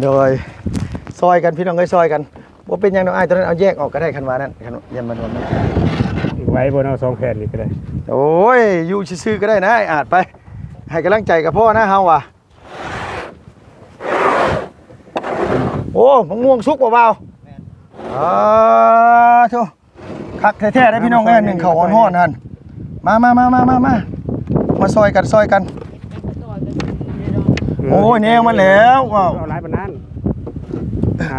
โดยซอยกันพี่น้องเอ้ยซอยกันว่าเป็นยังน้องอ้ายตอนนั้นเอาแยกออกก็ได้คันว่านั้นคันยันมันว่ามัน ไว้บนเอา2แผ่นนี่ก็ได้โอ้ยอยู่ซื่อๆก็ได้นะไอ้อาจไปให้กำลังใจกับพ่อนะเฮาว่ะโอ้มะม่วงสุกเบาๆโธ่คักแท้ๆได้พี่น้องเอ้ยหนึ่งข้าวอ่อนๆหั่นมาซอยกันโอ้ยแนวมันแล้วว้าวเอาหลายปานนั้น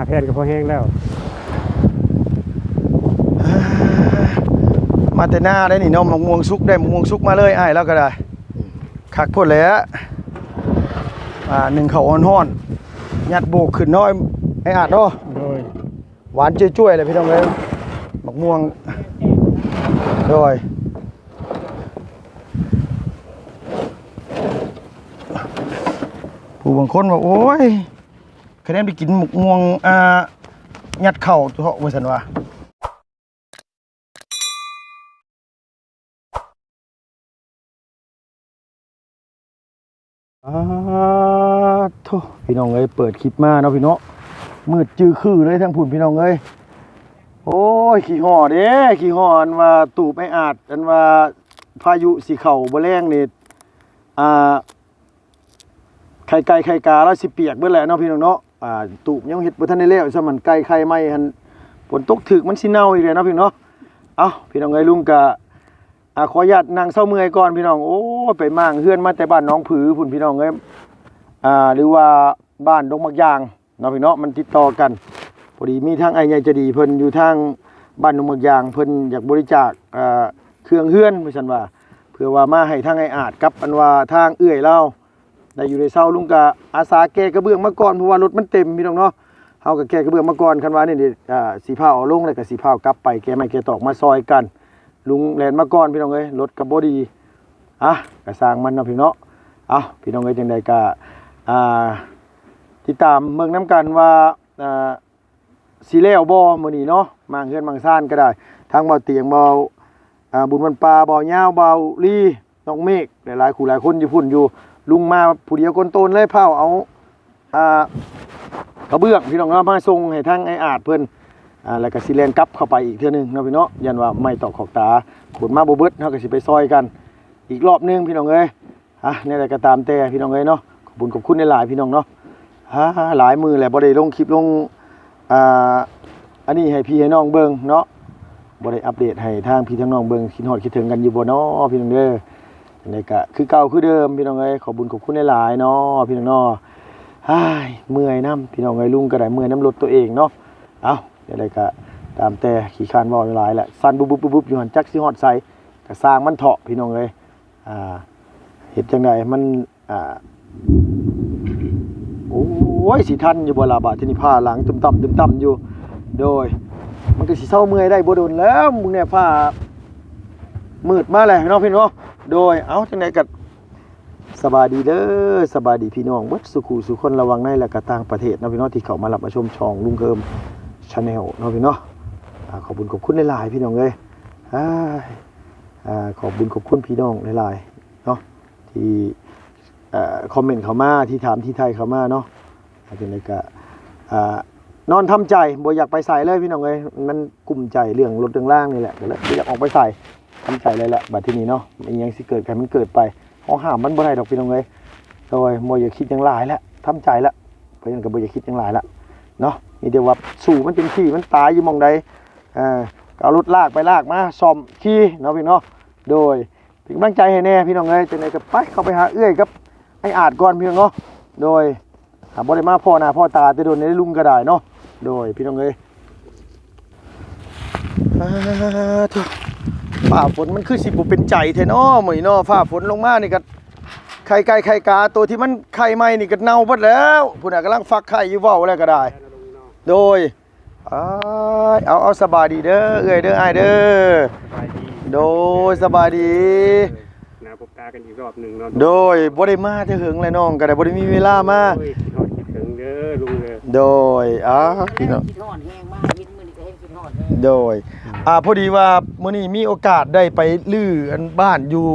แผ่นก็พอแห้งแล้วมาแต่หน้าได้นี่เนาะมะม่วงสุกได้มะม่วงสุกมาเลยอ้ายแล้วก็ได้คักพุ่นแล้วหนึ่งข้าวอ่อนๆยัดโบกขึ้นน้อยไอ้อาจเนาะโดยหวานจ้วยๆเลยพี่น้องเอ้ยมะม่วงโดยผู้บางคนบอกโอ้ยคะแนนไปกินหมกม่วงยัดเข่าตัวว่าสันว่าโธ่พี่น้องเอ้ยเปิดคลิปมาเนาะพี่เนาะมืดจื้อคือเลยทั้งผุ่นพี่น้องเอ้ยโอ้ยขี่ห่อเด้ขี่ห่ออันว่าตูบไม่อาจอันว่าพายุสีเข่าบ่แรงนี่ไข่ไก่ไข่กาแล้วสิเปียกเบิดแหละเนาะพี่น้องเนาะตูบยังเฮ็ดบ่ทันได้แล้วซะมันไก่ไข่ไหม้หั่นฝนตกถึกมันสิเน่าอีกแล้วเนาะพี่น้องเนาะเอ้าพี่น้องเอ้ยลุงก็ขออนุญาตนั่งเซาเมื่อยก่อนพี่น้องโอ้ไปมั่างเฮือนมาแต่บ้านน้องผือพุ่นพี่น้องเอ้ยหรือว่าบ้านดงมักยางเนาะพี่เนาะมันติดต่อกันพอดีมีทางไอ้ใหญ่ใจดีเพิ่นอยู่ทางบ้านดงมักยางเพิ่นอยากบริจาคเครื่องเฮือนว่าซั่นว่าเพื่อว่ามาให้ทางไอ้อาจกับอันว่าทางเอื้อยเราได้อยู่ในเซาลุงก็อาสาแก้กระเบื้องมาก่อนเพราะว่ารถมันเต็มพี่น้องเนาะเฮาก็แก้กระเบื้องมาก่อนคันว่านี่สีผ้าเอาลงแล้วก็สีผ้ากลับไปแก้ไม้แก้ตอกมาซอยกันลุงแล่นมาก่อนพี่น้องเอ้ยรถก็บ่ดีก็สร้างมันเนาะพี่เนาะพี่น้องเอ้ยจังได๋ก็ติดตามเมืองน้ำกันว่าสีเล้วบ่มื้อนี้เนาะมางเฮือนมางซ่านก็ได้ทางเบาเตียงเบาบุญวันปลาเบายาวเบาลีน้องเมฆหลายๆคู่หลายคนอยู่พุ่นอยู่ลุงมาผู้เดียวคนโตนเลยเผาเอากระเบื้องพี่น้องเนาะมาส่งให้ทางไอ้อาจเพิ่นแล้วก็สิแล่นกลับเข้าไปอีกเทื่อนึงเนาะพี่เนาะยันว่าไม่ตอกขอกตาขนมาบ่เบิดเฮาก็สิไปซอยกันอีกรอบนึงพี่น้องเอ้ยนี่แหละก็ตามแต่พี่น้องเอ้ยเนาะขอบคุณหลายๆพี่น้องเนาะหลายมือแหละบ่ได้ลงคลิปลงอันนี้ให้พี่ให้น้องเบิ่งเนาะบ่ได้อัปเดตให้ทางพี่ทางน้องเบิ่งคิดฮอดคิดถึงกันอยู่บ่เนาะพี่น้องเด้ออันนี้ก็คือเก่าคือเดิมพี่น้องเอ้ยขอบคุณหลายๆเนาะพี่น้องเนาะเมื่อยน้ำพี่น้องเอ้ยลุงก็ได้เมื่อยน้ำรถตัวเองเนาะอะไรก็ตามแต่ขี้คานเว้าหลายแหละสั่นบุบอยู่หั่นจักสิฮอดไสก็สร้างมันเถาะพี่น้องเอ้ยเฮ็ดจังได๋มันโอ้ยสิทันอยู่บ่ล่ะบาดทีนี้ผ้าหลังตึมต่ำอยู่โดยมันก็สิเซาเมื่อยได้บ่โดนแล้วมึงเนี่ยผ้ามืดมาแล้วเนาะพี่น้องโดยจังได๋ก็สบายดีเด้อสบายดีพี่น้องเบิดสุขุสุคนระวังในและก็ต่างประเทศเนาะพี่น้องที่เข้ามารับมาชมช่องลุงเคิมChannel เนาะพี่เนาะขอบคุณหลายๆพี่น้องเอ้ยขอบคุณพี่น้องหลายๆเนาะที่คอมเมนต์เข้ามาที่ถามที่ไทยเข้ามาเนาะเป็นไงก็นอนทำใจบ่อยากไปใส่เลยพี่น้องเอ้ยมันกุ่มใจเรื่องรถเรื่องล่างนี่แหละก็เลยอยากออกไปใส่ทำใจเลยแหละบัดทีนี้เนาะมันยังสิเกิดกันมันเกิดไปห้ามมันบ่ได้ดอกพี่น้องเอ้ยโดยบ่อยากคิดอย่างหลายแล้วทำใจแล้วเพราะฉะนั้นก็บ่อยากคิดอย่างหลายแล้วเนาะมีเดียวว่าสู่มันเป็นที่มันตายอยู่มองใดเอารถลากไปลากมาซ่อมขี้เนาะพี่เนาะโดยเป็นกำลังใจให้แน่พี่น้องเอ้ยจังได๋ก็ไปเข้าไปหาเอื้อยกับไอ้อาจก่อนพี่น้องเนาะโดยบ่ได้มาพ่อหน้าพ่อตาแต่โดนได้ลุงก็ได้เนาะโดยพี่น้องเอ้ยฟ้าฝนมันคือสิบ่เป็นใจแท้เนาะมื้อนี้เนาะฟ้าฝนลงมานี่ก็ไข่ไก่ไข่กาตัวที่มันไข่ใหม่นี่ก็เน่าหมดแล้วพุ่นน่ะกำลังฟักไข่อยู่เว้าแล้วก็ได้โดยเอาสบายดีเด้อเอ้ยเด้ออ้ายเด้อโดยสบายดีนาพบตากันอีกรอบนึงเนาะโดยบ่ได้มาแต่หึงเลยน้องก็ได้บ่ได้มีเวลามาคิดถึงเด้อลุงเด้อโดยพี่น้องคิดฮอดแห้งมากวินมื้อนี้ก็เฮ็ดคิดฮอดโดยพอดีว่ามื้อนี้มีโอกาสได้ไปลื้ออันบ้านอยู่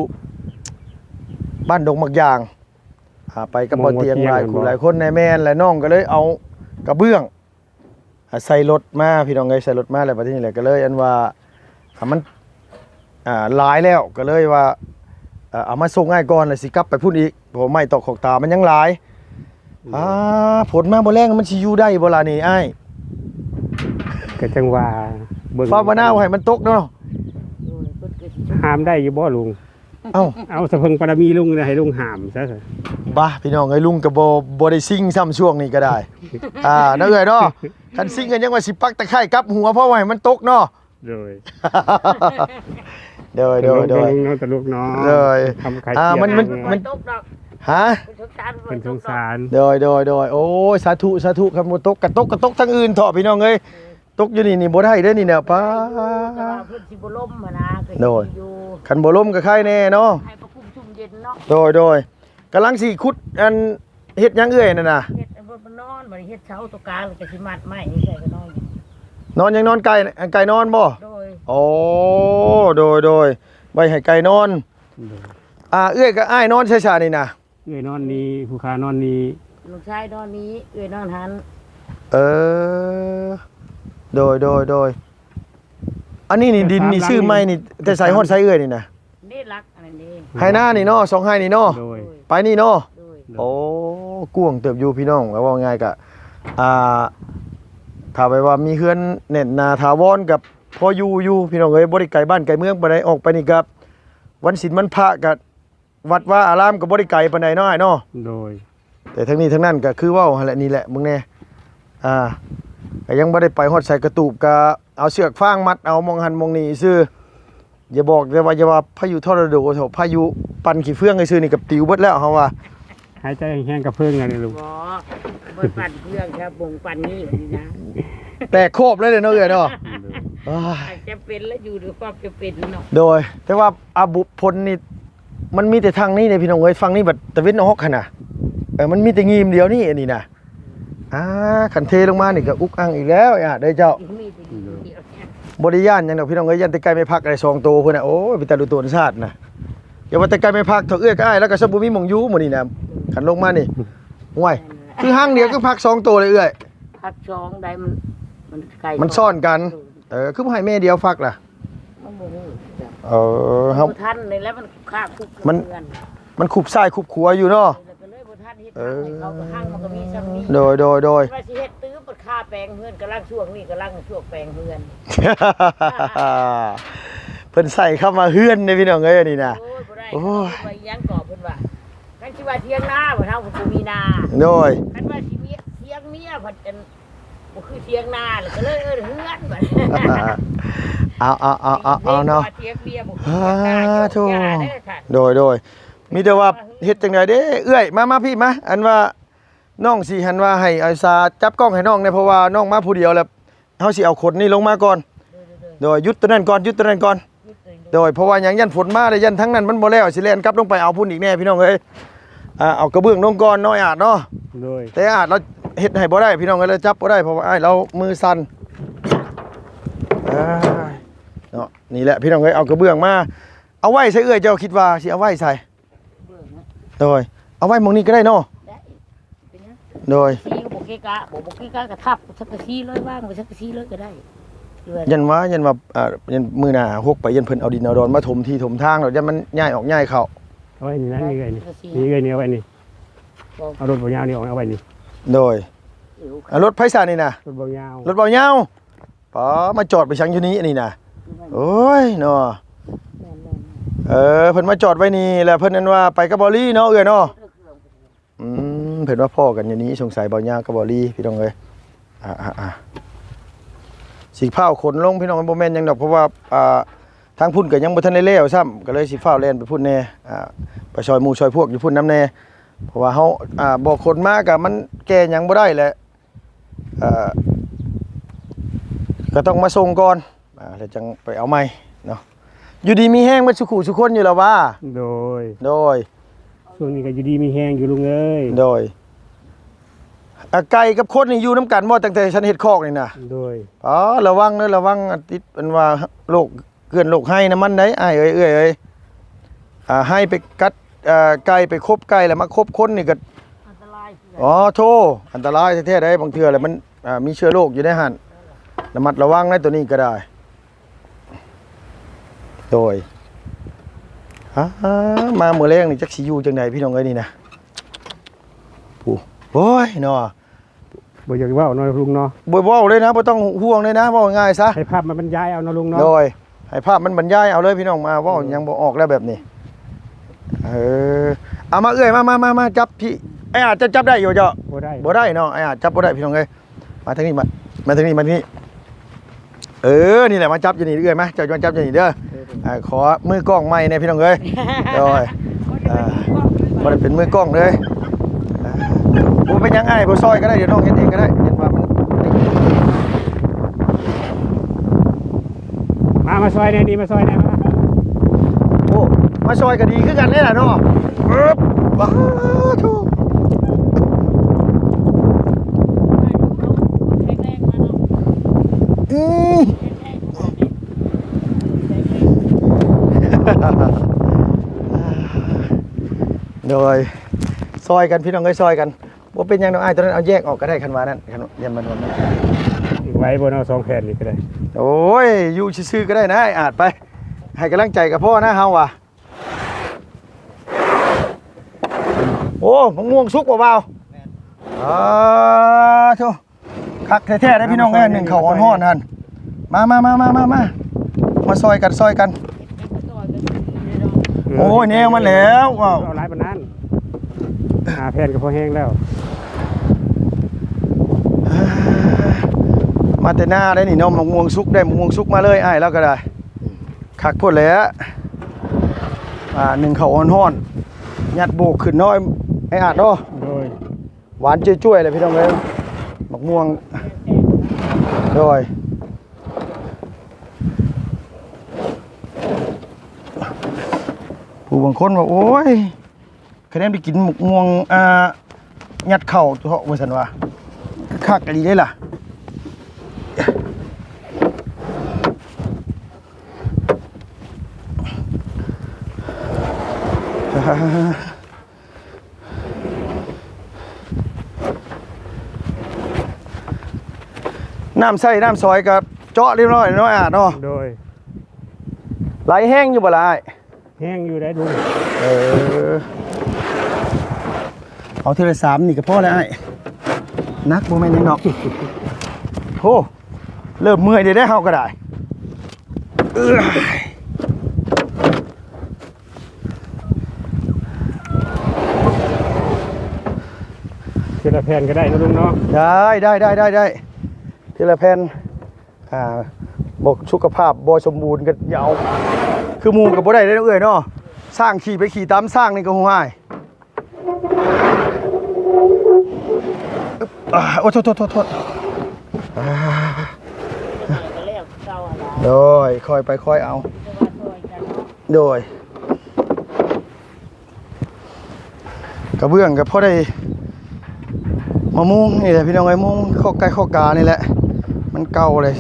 บ้านดงมักยางไปกับบ่เตียงหลายคนในแม่นและน้องก็เลยเอา กระเบื้องใส่รถมาพี่น้องเอ้ยใส่รถมาแล้วบัดนี้แหละก็เลยอันว่ามันหลายแล้วก็เลยว่าเอามาส่งง่ายก่อนแล้วสิกลับไปพุ่นอีกเพราะไม้ตอกขอกตามันยังหลายผลมาบ่แรงมันสิอยู่ได้บ่ล่ะนี่อ้าย ก็จังว่าเบิ่ง ฟ้าบ่น่าให้มันตกเนาะ โดยเพิ่นก็สิ ห้ามได้อยู่บ่ลุง เอ้า เอาสะเพิ่งปรมีลุงนะให้ลุงห้ามซะ บ้าพี่น้องเอ้ยลุงก็บ่ได้ซิ่งซ้ำช่วงนี้ก็ได้เนาะเอ้ยเนาะคันซิ่งกันยังว่าสิปักตะไคร้กลับหัวเพราะว่าให้มันตกเนาะ โดย โดย ลุงเนาะตลกเนาะ โดย ทำไข่ มัน มันตกดอก ฮะ เป็นสงสาร เป็นสงสาร โดยโอ้ยสาธุครับบ่ตกกระตกทั้งอื่นเถาะพี่น้องเอ้ยตกอยู่นี่บ่ได้เด้อนี่เนี่ยป้า แต่ว่าเพิ่นสิบ่ล่มหั่นนะก็ โดย อยู่ คันบ่ล้มก็ใครแน่เนาะ ให้ประคุมชุ่มเย็นเนาะ โดยกำลังสิขุดอันเฮ็ดหยังเอ้ยนั่นน่ะ เฮ็ดรถมันนอนบ่ได้เฮ็ดเสาตัวกลางแล้วก็สิมัดไม้นี่ใส่ก็นอนอยู่ นอนยังนอนไก่นอนบ่ โดย โอ้โดยไว้ให้ไก่นอนเอ้ยกับอ้ายนอนช้าๆนี่นะ เอ้ยนอนนี้ผู้ค้านอนนี้ ลูกชายนอนนี้เอ้ยนอนหัน เออโดยอันนี้นี่ดินนี่ชื่อไม่นี่แต่ใส่ฮอดใส่เอ้ยนี่นะ นี่รักอันนี้ ไห้หน้านี่เนาะสองไห้นี่เนาะ โดย ไปนี่เนาะ โดย โอ้กวางเติบอยู่พี่น้องว่าง่ายกะถ้าไปว่ามีเฮือนเน่นนาถาวรกับพออยู่พี่น้องเอ้ยบ่ได้ไกลบ้านไกลเมืองปานใดออกไปนี่ครับวันศีลวันพระกับวัดว่าอารามก็บ่ได้ไกลปานใดเนาะอ้ายเนาะ โดย แต่ทั้งนี้ทั้งนั้นก็คือเว่าหั่นแหละนี่แหละมึงแน่ก็ยังบ่ได้ไปฮอดใส่กระตูบก็เอาเสือกฟางมัดเอามองหันมองนี่ซื่ออย่าบอกเลยว่าอย่าว่าพายุทอร์นาโดเถอะพายุปั่นขี้เฟืองไอ้ซื่อนี่กับติวเบิดแล้วเฮาว่า หายใจแห้งๆกับเพิ่งกันเลยลุง บ่บ่ปั่นเครื่องครับบ่งปั่นนี่แบบนี้นะ แตกโคบเลยเนาะเอ้ยเนาะอ้าย อาจจะเป็นแล้วอยู่ด้วยความจะเป็นเนาะ โดยแต่ว่าอาบุพลนี่มันมีแต่ทางนี้เนี่ยพี่น้องเอ้ยฟังนี่บัดตะเวนออกหั่นน่ะมันมีแต่งีมเดียวนี่อันนี้น่ะคันเทลงมานี่ก็อุกอังอีกแล้วเด้อเจ้า มีแต่เดียวเนี่ย บริยานยังดอกพี่น้องเอ้ยยันแต่ไกลไม่พักอะไร2ตัวพุ่นน่ะโอ้ยเป็นตาดูตัวชาติน่ะอย่าว่าแต่ไกลไม่พักเถอะเอื้อก็อ้ายแล้วก็ซะบ่มีหม่องอยู่หมื้นี้น่ะคันลงมานี่ห่วยคือห้างเดียวก็พัก2ตัวเลยเอื้อย พักช่องใดมันไกล มันซ่อนกันคือบ่ให้แม่เดียวฟักล่ะ มันบ่ฮู้จ้ะ เฮา บ่ทันเลยแล้วมันฆ่าคุก มัน เงิน มันขุบซ้ายขุบขวาอยู่เนาะ แล้วก็เลยบ่ทันเฮ็ดทางให้เขาก็ห้างมันก็มีซ้ำนี้ โดย ว่าสิเฮ็ดตื้อเปิดค่าแปลงเฮือนกำลังช่วงนี้กำลังช่วงแปลงเฮือน เพิ่นใส่เข้ามาเฮือนในพี่น้องเอ้ยอันนี่น่ะ โอ้ยบ่ได้ โอ้ย ไปยังก่อเพิ่นว่าคันสิว่าเที่ยงนาบ่เฮาบ่มีนา โดย คันว่าสิมีเที่ยงเมียเพิ่นเป็นบ่คือเที่ยงนาแล้วก็เลยเฮือนบัด เอาเนาะ เที่ยงเมียบ่คือเที่ยงนา โธ่ ย่าเด้อค่ะ โดยมีแต่ว่าเฮ็ดจังไดเด้เอื้อยมาพี่มาอันว่าน้องสิหันว่าให้อาสาจับกล้องให้น้องเนี่ยเพราะว่าน้องมาผู้เดียวแล้วเฮาสิเอาขนนี่ลงมาก่อนโดยยุดตัวนั้นก่อนโดยเพราะว่าหยังยันฝนมาเลยยันทั้งนั้นมันบ่แล้วสิแล่นกลับลงไปเอาพุ่นอีกแน่พี่น้องเอ้ยเอากระเบื้องลงก่อนน้อยอาจเนาะ โดย แต่อาจเราเฮ็ดให้บ่ได้พี่น้องเอ้ยเราจับบ่ได้เพราะว่าอ้ายเรามือสั่นเนาะนี่แหละพี่น้องเอ้ยเอากระเบื้องมาเอาไว้ใส่เอื้อยเจ้าคิดว่าสิเอาไว้ใส่ เบิ่งนะ โดยเอาไว้หมองนี้ก็ได้เนาะ ได้เป็นหยัง โดย ซีก็บ่เกะกะบ่เกะกะก็ทับสักกะซีเลยว่างไปสักกะซีเลยก็ได้เรื่อย ยันว่ายันมือหน้าหกไปยันเพิ่นเอาดินเอาดอนมาถมที่ถมทางแล้วยันมันย้ายออกย้ายเข้า เอาไว้นี่นะนี่ไงนี่ไงนี่เอาไว้นี่เอารถบ่ยาวนี่ออกเอาไว้นี่ โดย เอว รถไผซ่านี่น่ะ รถบ่ยาว รถเบายาวป๋อมาจอดไปชังอยู่นี้อันนี้น่ะโอ้ยเนาะเพิ่นมาจอดไว้นี่แล้วเพิ่นนั้นว่าไปกับบอลี่เนาะเอ้ยเนาะเพิ่นว่าพ่อกันอยู่นี้สงสัยเบายาวกับบอลี่พี่น้องเอ้ยสิพาขนลงพี่น้องบ่แม่นหยังดอกเพราะว่าทางพุ่นก็ยังบ่ทันได้แล้วซ้ำก็เลยสิฟ้าวแล่นไปพุ่นแน่ไปซอยหมู่ซอยพวกอยู่พุ่นน้ำแน่เพราะว่าเฮาบ่คนมาก็มันแก้หยังบ่ได้แหละก็ต้องมาส่งก่อนแล้วจังไปเอาใหม่เนาะอยู่ดีมีแห้งมันสุขุสุคนอยู่แล้วว่า โดย ช่วง นี้ก็อยู่ดีมีแห้งอยู่ลุงเอ้ย โดยไก่กับคนนี่อยู่น้ำกันบ่ตั้งแต่ฉันเฮ็ดคอกนี่นะ โดย ระวังเด้อระวังติดเป็นว่าโรคเกินโรคให้น้ำมันได้อ้ายเอ้ยให้ไปกัดไก่ไปคบไก่แล้วมาคบคนนี่ก็ อันตรายคือ อ๋อโทอันตรายแท้ๆได้บางเทื่อแหละมันมีเชื้อโรคอยู่ในหั่นระมัดระวังในตัวนี้ก็ได้โดยมามื้อแรงนี่จักสิอยู่จังไดพี่น้องเอ้ยนี่นะผู้โอ้ยเนาะ บ่อยากเว้าเนาะลุงเนาะ บ่เว้าเลยนะบ่ต้องห่วงเลยนะเว้าง่ายซะ ให้ภาพมันบรรยายเอาเนาะลุงเนาะ โดยให้ภาพมันบรรยายเอาเลยพี่น้องมาเว้ายังบ่ออกแล้วแบบนี้เอามาเอ้ยมาจับพี่ไอ้อาจจะจับได้อยู่เจ้า บ่ได้ บ่ได้เนาะไอ้อาจจับบ่ได้พี่น้องเอ้ยมาทางนี้มาทางนี้นี่แหละมาจับอยู่นี่เอ้ยมาเจ้าจับอยู่นี่เด้อขอมือกล้องใหม่เนี่ยพี่น้องเอ้ยโดยบ่ได้เป็นมือกล้องเลยบ่เป็นหยังไงบ่ซอยก็ได้เดี๋ยวน้องเฮ็ดเองก็ได้เฮ็ดว่ามัน มาซอยแน่นี่มาซอยแน่มา โอ้มาซอยก็ดีคือกันนี่แหละเนาะปึ๊บว้าวทู โดยซอยกันพี่น้องเอ้ยซอยกันว่าเป็นยังน้องอ้ายตอนนั้นเอาแยกออกก็ได้คันว่านั้นคันยันมันวันนั้น ไว้บนเอา2แผ่นนี่ก็ได้ โอ้ยอยู่ซื่อๆก็ได้นะไอ้อาจไปให้กำลังใจกับพ่อนะเฮาว่ะโอ้มะม่วงสุกเบาๆทุคักแท้ๆได้พี่น้องเอ้ยหนึ่งข้าวอ่อนๆนั่นมาซอยกันโอ้ยแนวมันแล้วว้าว เอาหลายปานนั้นแผ่นก็พอแห้งแล้ว มาแต่หน้าได้นี่เนาะมะม่วงสุกได้มะม่วงสุกมาเลยอ้ายแล้วก็ได้คักพ่นแล้วหนึ่งข้าวอ่อนๆยัดโบกขึ้นน้อยไอ้อาดเนาะ โดย หวานจ้วยๆเลยพี่น้องเอ้ยมะม่วงโดยผู้บางคนว่าโอ้ยคะแนนไปกินหมกม่วงยัดเข่าตัวว่าซั่นว่าคักอีหลีได้ล่ะน้ำใส่น้ำซอยกับเจาะเรียบร้อยเนาะอาดเนาะ โดย ไหลแห้งอยู่บ่ล่ะอ้าย แห้งอยู่ได้ลุง เอาทีละ3นี่ก็พอแล้วไอ้นักบ่แม่นยังดอกโธ่เริ่มเมื่อยได้เฮาก็ได้ทีละแผ่นก็ได้นะลุงเนาะ ได้ทีละแผ่นบอกสุขภาพบ่สมบูรณ์ก็ยาวคือหมู่ก็บ่ได้เด้อเอ้ยเนาะสร้างขี่ไปขี่ตามสร้างนี่ก็ฮู้หายโอ้โทษโดยค่อยไปค่อยเอาโดยกระเบื้องกับพ่อได้มะม่วงนี่แหละพี่น้องไอ้ม่วงข้อไก่ข้อกานี่แหละมันเก่าเลย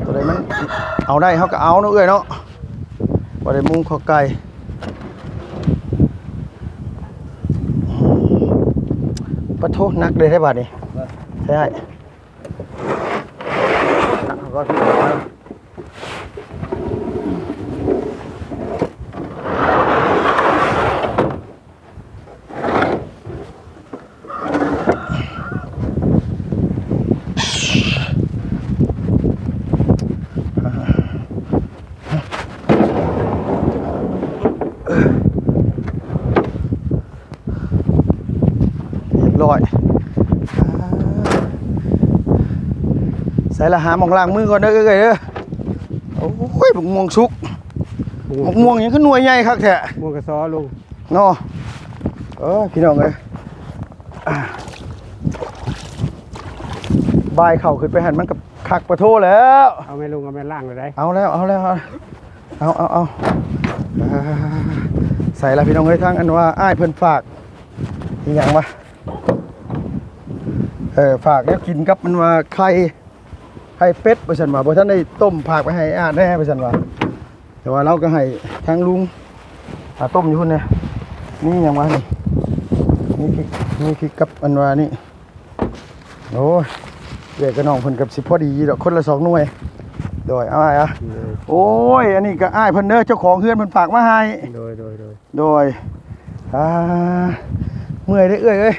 ตัวใดมันเอาได้เขาก็เอาเนาะเอ้ยเนาะบ่ได้มุงข้อไก่ปะโทนักเลยได้บาดนี่ใช่ก็พี่ร้อยใส่ละหาหมองล้างมือก่อนเด้อเอ้ยเด้อโอ้ยมะม่วงสุกมะม่วงยังขึ้นหน่วยใหญ่คักแท้ ม่วงกระซอลุง เนาะพี่น้องเอ้ยบายเข่าขึ้นไปหันมันกับคักปะโทแล้ว เอาแม่ลุงเอาแม่ล่างเลยได้ เอาใส่ละพี่น้องเอ้ยทางอันว่าอ้ายเพิ่นฝากอีหยังวะฝากแล้วกินกับมันว่าไข่เป็ดไปสั่นว่าบ่ทันได้ต้มผักไปให้อาแน่ไปสั่นว่าแต่ว่าเราก็ให้ทางลุงต้มอยู่พุ่นเนี่ยนี่หยังวะนี่พริก นี่พริกกับอันว่านี่โอ้ยเด็กกับน้องเพิ่นกับสิพอดีดอกคนละ2หน่วยโดยเอาอ้ายอ่ะโอ้ยอันนี้ก็อ้ายเพิ่นเด้อเจ้าของเฮือนเพิ่นฝากมาให้โดยอ่าเมื่อยเด้อเอ้ยเอ้ย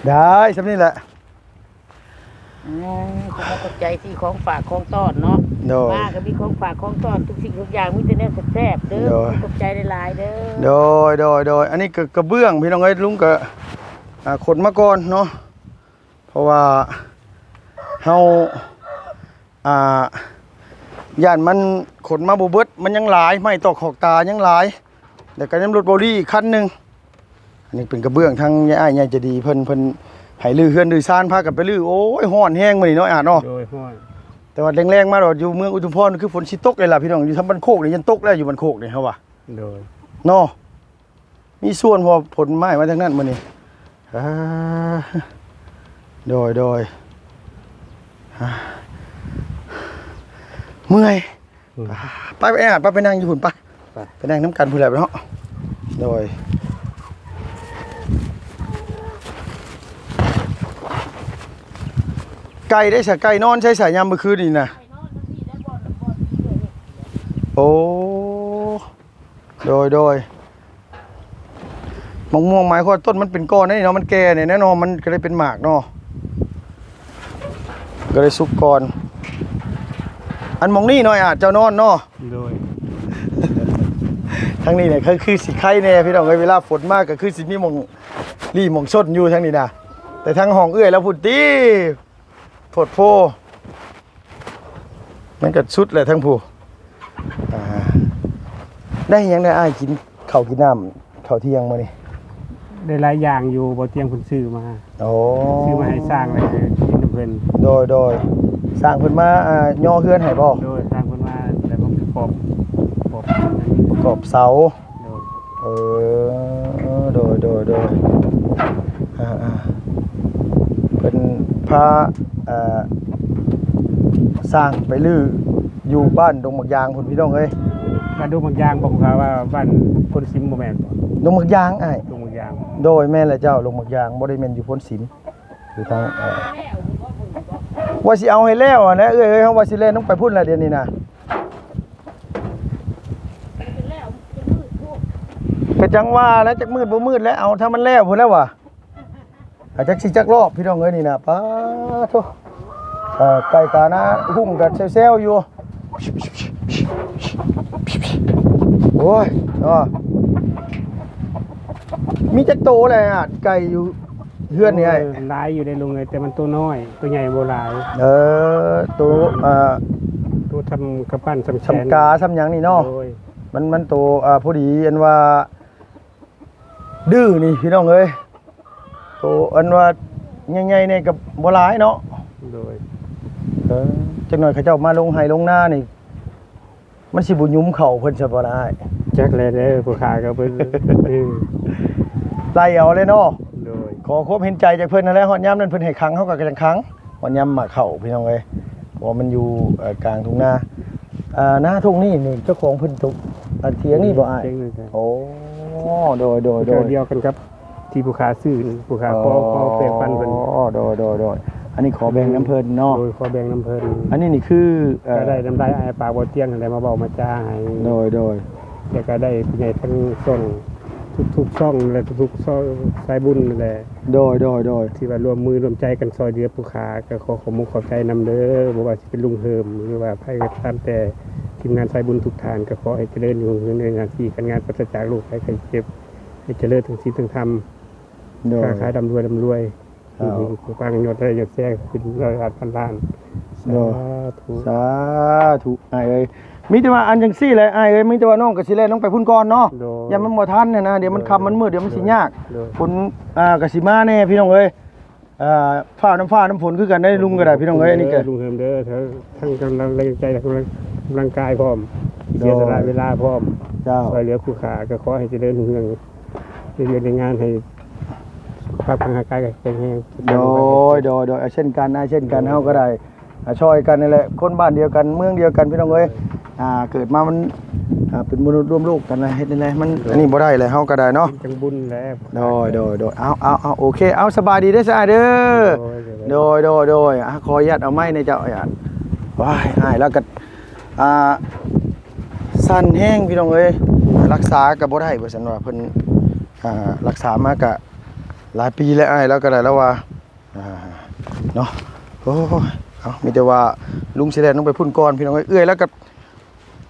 ได้สำนี้แหละ ผมก็ตกใจที่ของฝากของต้อนเนาะ โดย มาก็มีของฝากของต้อนทุกสิ่งทุกอย่างมีแต่แนวแซ่บๆเด้อ โดย ตกใจหลายๆเด้อ โดยอันนี้กระเบื้องพี่น้องเอ้ยลุงก็ขนมาก่อนเนาะเพราะว่าเฮาย่านมันขนมาบ่เบิดมันยังหลายไม่ตอกขอกตายังหลายแต่ก็ยังรถบอดี้คันหนึงอันนี้เป็นกระเบื้องทางยายอ้ายยายจะดีเพิ่นให้ลื้อเฮือนลื้อซ่านพากันไปลื้อโอ้ยฮ้อนแห้งมื้อนี้เนาะอาเนาะ โดยห้อย แต่ว่าแรงๆมาดอกอยู่เมืองอุทุมพรคือฝนสิตกเลยล่ะพี่น้องอยู่ทำบ้านโคกนี่ยันตกแล้วอยู่บ้านโคกนี่เฮาว่า โดย เนาะมีส่วนพอผลไม้มาทางนั้นมื้อนี้โดยเมื่อยไปอ่านไปนั่งอยู่หุ่นไปนั่งน้ำกันพูดแหละเนาะโดยไก่ได้สะไก่นอนใช้สายยามเมื่อคืนนี่นะโอ้โดยมะม่วงไม้ข้อต้นมันเป็นก้อนนี่เนาะมันแก่เนี่ยแน่นอนมันก็เลยเป็นหมากเนาะก็เลยสุกก่อนอันมองนี่หน่อยอาจจะนอนเนาะ โดย ทางนี้เนี่ยคือสิไข่แน่พี่น้องเวลาฝนมากก็คือสิมีหมองรี่หมองชดอยู่ทางนี้นะแต่ทางห้องเอื้อยแล้วพุ่นตีโพดโพมันก็สุดเลยทั้งผู้ได้ยังได้อ้ายกินข้าวกินน้ำข้าวเที่ยงมื้อนี้ ได้หลายอย่างอยู่บ่เตียงเพิ่นซื้อมา โอ้ ซื้อมาให้สร้างเลยกินเพิ่น โดยสร้างเพิ่นมาย่อเฮือนให้บ่ โดยสร้างเพิ่นมาแล้วก็ประกอบ ประกอบเสา โดย โดยเพิ่นพาสร้างไปลื้ออยู่บ้านดงหมักยางพุ่นพี่น้องเอ้ย บ้านดงบางยางบอกว่าบ้านคนซิมบ่แม่นบ่ ดงหมักยางอ้าย ดงบางยาง โดยแม่นและเจ้าดงหมักยางบ่ได้แม่นอยู่พ้นสิมอยู่ทางว่าสิเอาให้แล้วนะเอ้ยเฮาว่าสิแล่นต้องไปพุ่นละเดี๋ยวนี้นะก็จังว่าแล้วจักมืดบ่มืดแล้วเอาถ้ามันแล้วพุ่นแล้วว่ะจักสิจักรอบพี่น้องเอ้ยนี่นะป้าโธ่ไก่กานะหุ่งกันเซลๆอยู่โอ้ยมีจักโตเลยอ่ะไก่อยู่เฮือนนี่ไอ้ หลายอยู่ในลุงเลยแต่มันตัวน้อยตัวใหญ่บ่หลาย ตัวตัวทำกระปั้นสำแขน ชำกาชำหยังนี่เนาะ โดย มันตัวพอดีอันว่าดื้อนี่พี่น้องเอ้ยตัวอันว่าใหญ่ๆเนี่ยกับบ่หลายเนาะ โดย จังหน่อยเขาเจ้ามาลงไห้ลงหน้านี่มันสิบ่ยุ้มเข่าเพิ่นซะบ่ได้ แจ็คเลยเด้อผู้ค้าก็เพิ่น ไล่เอาเลยเนาะ โดย ขอความเห็นใจจากเพิ่นนั่นแหละฮอดยามนั้นเพิ่นให้ครั้งเฮาก็จังครั้งฮอดยามมาเข้าพี่น้องเอ้ยบ่มันอยู่กลางทุ่งนาหน้าทุ่งนี่เจ้าของเพิ่นตุกเถียงนี่บ่อ้าย เจ๊งเลยครับ โอ้โดย เดียวกันครับที่ผู้ค้าซื้อผู้ค้าขอแบ่งปันเพิ่น โดยอันนี้ขอแบ่งน้ำเพิ่นเนาะ โดยขอแบ่งน้ำเพิ่น อันนี้นี่คือ ก็ได้น้ำได้อ้ายปากบ่เตียงอะไรมาเบามาจ้าให้ โดย แล้วก็ได้ผู้ใหญ่ทั้งช่องทุกๆช่องและทุกๆช่องสายบุญนั่นแหละ โดย ที่ว่ารวมมือรวมใจกันซอยเหลือผู้ค้าก็ขอขอบคุณขอบใจนำเด้อบ่ว่าสิเป็นลุงเฮิมหรือว่าไผก็ตามแต่ทีมงานสายบุญทุกท่านก็ขอให้เจริญอยู่ในงานที่การงานปราศจากโรคภัยไข้เจ็บให้เจริญทั้งศีลทั้งธรรม โดย ค้าขายร่ำรวย ครับ ฟังยอดได้ยอดแท้ขึ้นร้อยล้านพันล้าน โดย ธุ สาธุอ้ายเอ้ยมีแต่ว่าอันจังซี่แหละอ้ายเอ้ยมีแต่ว่าน้องก็สิแล่นต้องไปพุ่นก่อนเนาะ โดย อย่ามันบ่ทันเนี่ยนะเดี๋ยวมันค่ำมันมืดเดี๋ยวมันสิยาก โดย ฝนก็สิมาแน่พี่น้องเอ้ยฟ้าน้ำฝนคือกันได้ลุงก็ได้พี่น้องเอ้ยอันนี้ก็ ลุงเฮิมเด้อทั้งกำลังแรงใจและกำลังกายพร้อมเสียสละเวลาพร้อม เจ้า ซอยเหลือผู้ขาก็ขอให้เจริญรุ่งเรืองเรียนในงานให้สุขภาพทางกายแข็งแรง โดยเช่นกันเช่นกันเฮาก็ได้ช่วยกันนี่แหละคนบ้านเดียวกันเมืองเดียวกันพี่น้องเอ้ยเกิดมามัน เป็นมนุษย์ร่วมโลกกันนะเฮ็ดได้มันอันนี้บ่ได้เลยเฮาก็ได้เนาะ จังบุญแล้ว โดยเอาโอเคเอาสบายดีเด้อซะเด้อโดยขออนุญาตเอาไม้ในเจ้าอ่ะว้ายหายแล้วก็สั่นแห้งพี่น้องเอ้ยรักษาก็บ่ได้ว่าซั่นว่าเพิ่นรักษามาก็หลายปีแล้วแล้วก็ได้แล้วว่าเนาะโอ้ยเอามีแต่ว่าลุงสิแลนต้องไปพุ่นก่อนพี่น้องเอ้ยแล้วก็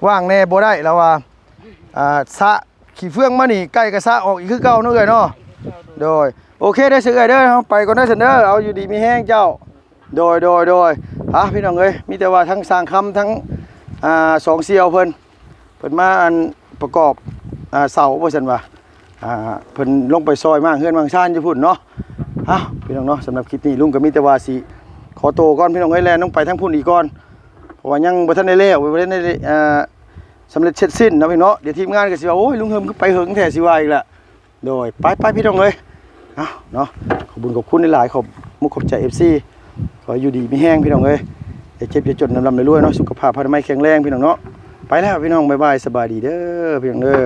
ว่างแน่บ่ได้แล้วว่าสะขี้เฟืองมานี่ใกล้กับสะออกอีกคือเก่าเนาะเอ้ยเนาะโดยโอเคได้สิเอ้ยเด้อเฮาไปก่อนเด้อซั่นเด้อเอาอยู่ดีมีแห้งเจ้าโดยพี่น้องเอ้ยมีแต่ว่าทั้งสร้างคำทั้งสองเสี่ยวเพิ่นมาอันประกอบเสาว่าซั่นว่าเพิ่นลงไปซอยมากเฮือนบางชานอยู่พุ่นเนาะพี่น้องเนาะสำหรับคลิปนี้ลุงก็มีแต่ว่าสิขอโตก่อนพี่น้องเอ้ยแลนต้องไปทั้งพุ่นอีกก่อนเพราะว่ายังบ่ทันได้แล้วบ่ทันได้สำเร็จเสร็จสิ้นนะพี่เนาะเดี๋ยวทีมงานก็สิว่าโอ้ยลุงเฮิมก็ไปเหิงแท้สิว่าอีกละโดยไปพี่น้องเอ้ยเนาะขอบคุณหลายๆขอบมุกขอบใจ FC ขออยู่ดีมีแห้งพี่น้องเอ้ยอย่าเจ็บอย่าจนลำรวยเนาะสุขภาพพลานามัยแข็งแรงพี่น้องเนาะไปแล้วพี่น้องบ๊ายบายสบายดีเด้อพี่น้องเด้อ